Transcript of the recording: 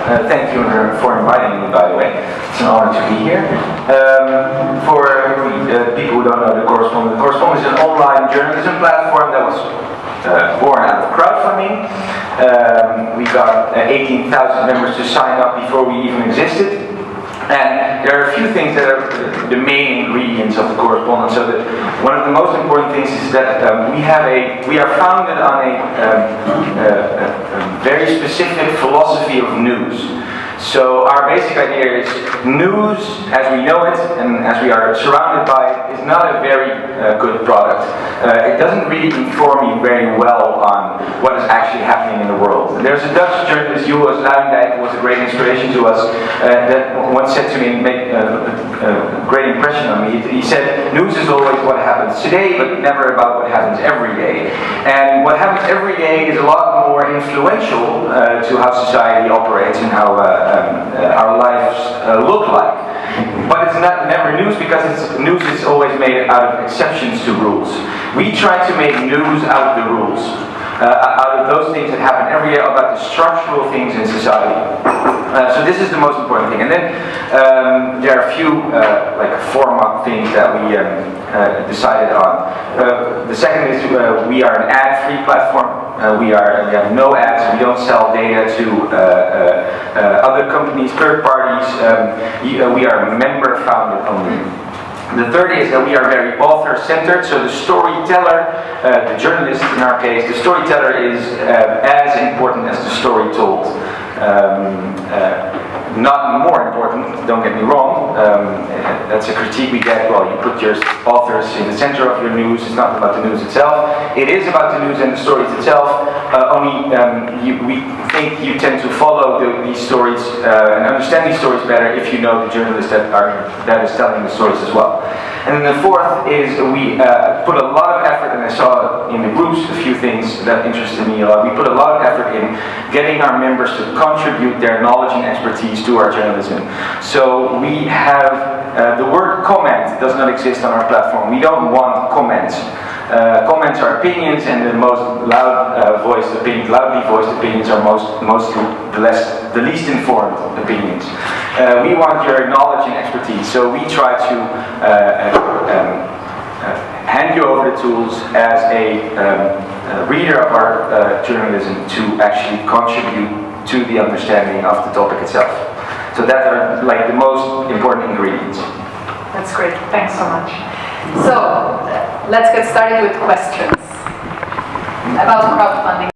Thank you for inviting me, by the way. It's an honor to be here. For people who don't know the Correspondent is an online journalism platform that was born out of crowdfunding. We got 18,000 members to sign up before we even existed. And there are a few things that are the main ingredients of the Correspondent. So one of the most important things is that we are founded on a very specific philosophy of news. So our basic idea is news as we know it and as we are surrounded by it is not a very good product. It doesn't really inform you very well on what is actually happening in the world. There's a Dutch journalist, Wijnberg, who was a great inspiration to us, that once said to me and made a great impression on me. He said, news is always what happens today, but never about what happens every day. And what happens every day is a lot more influential to how society operates and how our lives look like. But it's never news because news is always made out of exceptions to rules. We try to make news out of the rules, out of those things that happen every day, about the structural things in society. So this is the most important thing. And then there are a few like format things that we decided on. The second is we are an ad-free platform. We have no ads. We don't sell data to other companies, third parties. We are member-founded only. The third is that we are very author-centered, so the storyteller, the journalist in our case, the storyteller is as important as the story told. Not more important, don't get me wrong, that's a critique we get. Well, you put your authors in the center of your news. It's not about the news itself. It is about the news and the stories itself, only we think you tend to follow these stories and understand these stories better if you know the journalist that is telling the stories as well. And then the fourth is we put a lot of effort, and I saw in the groups a few things that interested me a lot. We put a lot of effort in getting our members to contribute their knowledge and expertise to our journalism. So we have, the word comment does not exist on our platform. We don't want comments. Comments are opinions, and the most loudly voiced opinions are mostly the least informed opinions. We want your knowledge and expertise, so we try to hand you over the tools as a reader of our journalism to actually contribute to the understanding of the topic itself. So that are like the most important ingredients. That's great, thanks so much. So, let's get started with questions about crowdfunding.